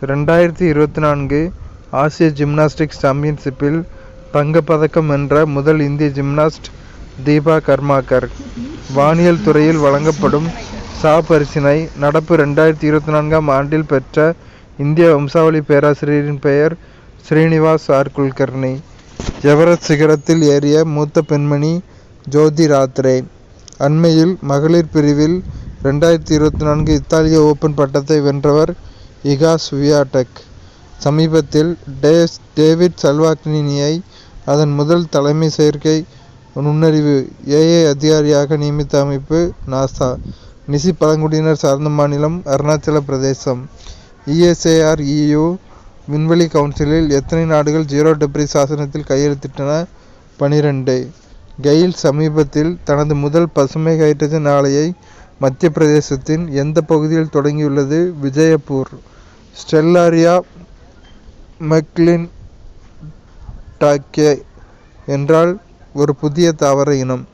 2024 ஆசிய ஜிம்னாஸ்டிக்ஸ் சாம்பியன்ஷிப்பில் தங்கப்பதக்கம் வென்ற முதல் இந்திய ஜிம்னாஸ்ட் தீபா கர்மாகர். வானியல் துறையில் வழங்கப்படும் சா பரிசினை நடப்பு 2024ஆம் ஆண்டில் பெற்ற இந்திய வம்சாவளி பேராசிரியரின் பெயர் ஸ்ரீனிவாஸ் ஆர் குல்கர்னி. எவரெஸ்ட் சிகரத்தில் ஏறிய மூத்த பெண்மணி ஜோதி ராத்ரே. அண்மையில் மகளிர் பிரிவில் 2024 இத்தாலிய ஓபன் பட்டத்தை வென்றவர் இகா ஸ்வியாடெக். சமீபத்தில் டேவிட் சல்வாக்னியை அதன் முதல் தலைமை செயற்கை நுண்ணறிவு அதிகாரியாக நியமித்த அமைப்பு நாசா. நிசி பழங்குடியினர் சார்ந்த மாநிலம் அருணாச்சல பிரதேசம். ESAR-EU விண்வெளி கவுன்சிலில் எத்தனை நாடுகள் 0 டிகிரி சாசனத்தில் கையெழுத்திட்டன? 12. கெயில் சமீபத்தில் தனது முதல் பசுமை ஹைட்ரஜன் ஆலையை மத்திய பிரதேசத்தின் எந்த பகுதியில் தொடங்கியுள்ளது? விஜயபூர். ஸ்டெல்லாரியா மெக்லின்டாக்கே என்றால் ஒரு புதிய தாவர இனம்.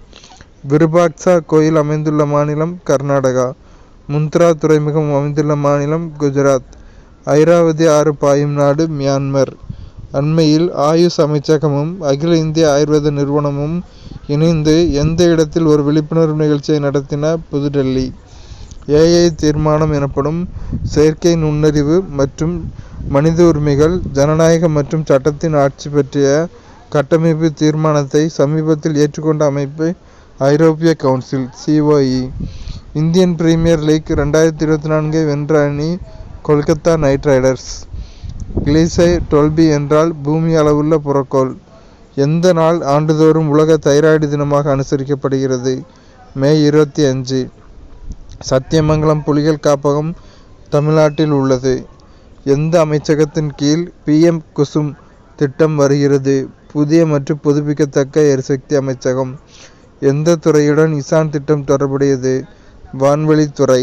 விருபாக்சா கோயில் அமைந்துள்ள மாநிலம் கர்நாடகா. முந்த்ரா துறைமுகம் அமைந்துள்ள மாநிலம் குஜராத். ஐராவதி ஆறு பாயும் நாடு மியான்மர். அண்மையில் ஆயுஷ் அமைச்சகமும் அகில இந்திய ஆயுர்வேத நிறுவனமும் இணைந்து எந்த இடத்தில் ஒரு விழிப்புணர்வு நிகழ்ச்சியை நடத்தின? புதுடெல்லி. AI தீர்மானம் எனப்படும் செயற்கை நுண்ணறிவு மற்றும் மனித உரிமைகள், ஜனநாயகம் மற்றும் சட்டத்தின் ஆட்சி பற்றிய கட்டமைப்பு தீர்மானத்தை சமீபத்தில் ஏற்றுக்கொண்ட அமைப்பு ஐரோப்பிய council COE. Indian Premier League 2024 வென்ற அணி கொல்கத்தா நைட் ரைடர்ஸ். கிளீசை 12B என்றால் பூமி அளவுள்ள புறக்கோள். எந்த நாள் ஆண்டுதோறும் உலக தைராய்டு தினமாக அனுசரிக்கப்படுகிறது? மே 25. சத்தியமங்கலம் புலிகள் காப்பகம் தமிழ்நாட்டில் உள்ளது. எந்த அமைச்சகத்தின் கீழ் PM குசும் திட்டம் வருகிறது? புதிய மற்றும் புதுப்பிக்கத்தக்க எரிசக்தி அமைச்சகம். எந்த துறையுடன் இசான் திட்டம் தொடர்புடையது? வான்வெளித்துறை.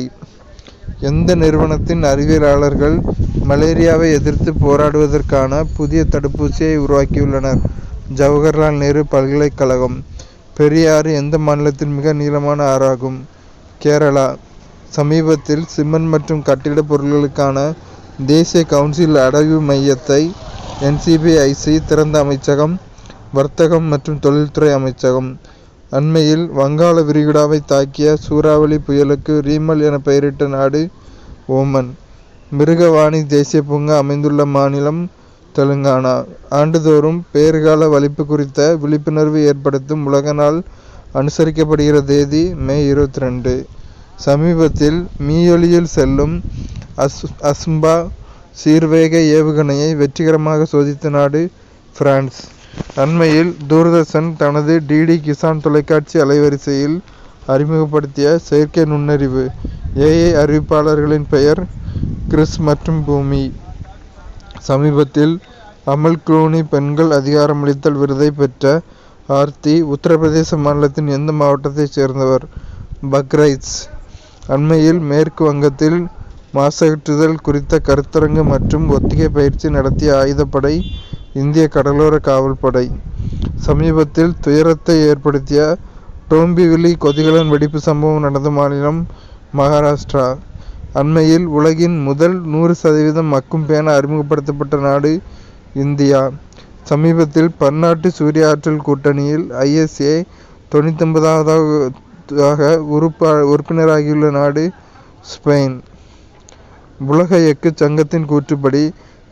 எந்த நிறுவனத்தின் அறிவியலாளர்கள் மலேரியாவை எதிர்த்து போராடுவதற்கான புதிய தடுப்பூசியை உருவாக்கியுள்ளனர்? ஜவஹர்லால் நேரு பல்கலைக்கழகம். பெரியாறு எந்த மாநிலத்தின் மிக நீளமான ஆறாகும்? கேரளா. சமீபத்தில் சிமெண்ட் மற்றும் கட்டிட பொருட்களுக்கான தேசிய கவுன்சில் அடைவு மையத்தை NCBIC திறந்த அமைச்சகம் வர்த்தகம் மற்றும் தொழில்துறை அமைச்சகம். அண்மையில் வங்காள விரிகுடாவை தாக்கிய சூறாவளி புயலுக்கு ரீமல் என பெயரிட்ட நாடு ஓமன். மிருகவாணி தேசிய பூங்கா அமைந்துள்ள மாநிலம் தெலுங்கானா. ஆண்டுதோறும் பேறுகால வலிப்பு குறித்த விழிப்புணர்வு ஏற்படுத்தும் உலக நாள் அனுசரிக்கப்படுகிற தேதி மே 22. சமீபத்தில் மீயொலியில் செல்லும் அஸ்ம்பா சீர்வேக ஏவுகணையை வெற்றிகரமாக சோதித்த நாடு பிரான்ஸ். அண்மையில் தூர்தர்ஷன் தனது DD கிசான் தொலைக்காட்சி அலைவரிசையில் அறிமுகப்படுத்திய செயற்கை நுண்ணறிவு AI அறிவிப்பாளர்களின் பெயர் கிறிஸ் மற்றும் பூமி. சமீபத்தில் அமல் க்ளூனி பெண்கள் அதிகாரமளித்தல் விருதை பெற்ற ஆர்த்தி உத்தரப்பிரதேச மாநிலத்தின் எந்த மாவட்டத்தைச் சேர்ந்தவர்? பக்ரைச். அண்மையில் மேற்கு வங்கத்தில் மாசகற்றுதல் குறித்த கருத்தரங்கு மற்றும் ஒத்திகை பயிற்சி நடத்திய ஆயுதப்படை இந்திய கடலோர காவல்படை. சமீபத்தில் துயரத்தை ஏற்படுத்திய டோம்பிவிலி கொதிகலன் வெடிப்பு சம்பவம் நடந்த மாநிலம் மகாராஷ்டிரா. அண்மையில் உலகின் முதல் 100% மக்கும் பேனா அறிமுகப்படுத்தப்பட்ட நாடு இந்தியா. சமீபத்தில் பன்னாட்டு சூரிய ஆற்றல் கூட்டணியில் ISA 99வது உறுப்பினராகியுள்ள நாடு ஸ்பெயின். உலக எஃகு சங்கத்தின் கூற்றுப்படி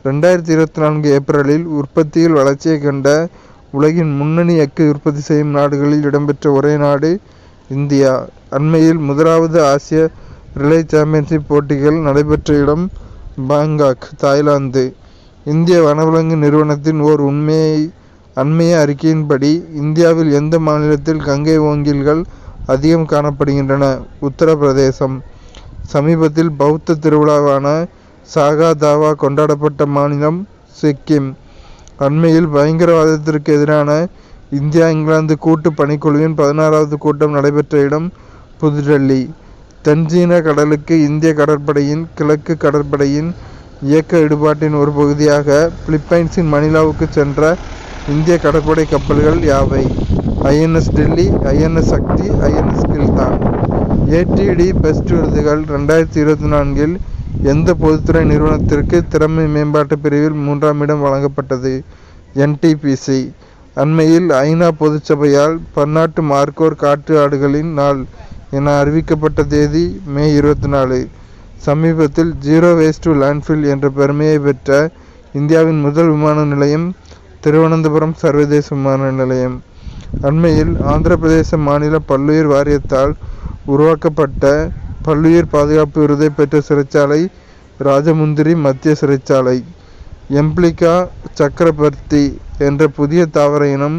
2024 ஏப்ரலில் உற்பத்தியில் வளர்ச்சியை கண்ட உலகின் முன்னணி எஃகு உற்பத்தி செய்யும் நாடுகளில் இடம்பெற்ற ஒரே நாடு இந்தியா. அண்மையில் முதலாவது ஆசிய ரிலே சாம்பியன்ஷிப் போட்டிகள் நடைபெற்ற இடம் பாங்காக், தாய்லாந்து. இந்திய வனவிலங்கு நிறுவனத்தின் ஓர் அண்மைய அறிக்கையின்படி இந்தியாவில் எந்த மாநிலத்தில் கங்கை ஓங்கில்கள் அதிகம் காணப்படுகின்றன? உத்தரப்பிரதேசம். சமீபத்தில் பௌத்த திருவிழாவான சாகா தாவா கொண்டாடப்பட்ட மாநிலம் சிக்கிம். அண்மையில் பயங்கரவாதத்திற்கு எதிரான இந்தியா இங்கிலாந்து கூட்டு பணிக்குழுவின் 16வது கூட்டம் நடைபெற்ற இடம் புதுடெல்லி. தென்சீன கடலுக்கு இந்திய கடற்படையின் கிழக்கு கடற்படையின் இயக்க ஈடுபாட்டின் ஒரு பகுதியாக பிலிப்பைன்ஸின் மணிலாவுக்கு சென்ற இந்திய கடற்படை கப்பல்கள் யாவை? INS டெல்லி, INS சக்தி, INS கில்தான். ATD பெஸ்ட் விருதுகள் 2024 எந்த பொதுத்துறை நிறுவனத்திற்கு திறமை மேம்பாட்டு பிரிவில் 3ஆம் இடம் வழங்கப்பட்டது? NTPC. அண்மையில் ஐநா பொதுச்சபையால் பன்னாட்டு மார்கோர் காட்டு ஆடுகளின் நாள் என அறிவிக்கப்பட்ட தேதி மே 24. சமீபத்தில் ஜீரோ வேஸ்ட் டு லேண்ட்ஃபில் என்ற பெருமையை பெற்ற இந்தியாவின் முதல் விமான நிலையம் திருவனந்தபுரம் சர்வதேச விமான நிலையம். அண்மையில் ஆந்திர பிரதேச மாநில பல்லுயிர் வாரியத்தால் உருவாக்கப்பட்ட பல்லுயிர் பாதுகாப்பு விருதை பெற்ற சிறைச்சாலை ராஜமுந்திரி மத்திய சிறைச்சாலை. எம்பிலிகா சக்கரபர்த்தி என்ற புதிய தாவர இனம்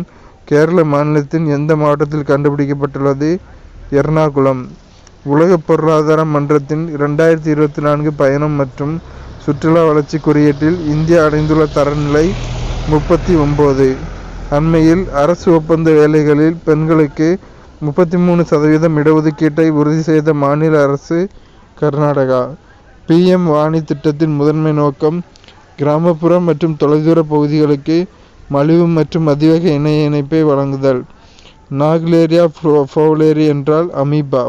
கேரள மாநிலத்தின் எந்த மாவட்டத்தில் கண்டுபிடிக்கப்பட்டுள்ளது? எர்ணாகுளம். உலக பொருளாதார மன்றத்தின் 2024 பயணம் மற்றும் சுற்றுலா வளர்ச்சி குறியீட்டில் இந்தியா அடைந்துள்ள தரநிலை 39. அண்மையில் அரசு ஒப்பந்த வேலைகளில் பெண்களுக்கு 33% இடஒதுக்கீட்டை உறுதி செய்த மாநில அரசு கர்நாடகா. PM வாணி திட்டத்தின் முதன்மை நோக்கம் கிராமப்புற மற்றும் தொலைதூர பகுதிகளுக்கு மலிவு மற்றும் அதிவேக இணைய இணைப்பை வழங்குதல். நாக்லேரியா ஃபவுலேரி என்றால் அமீபா.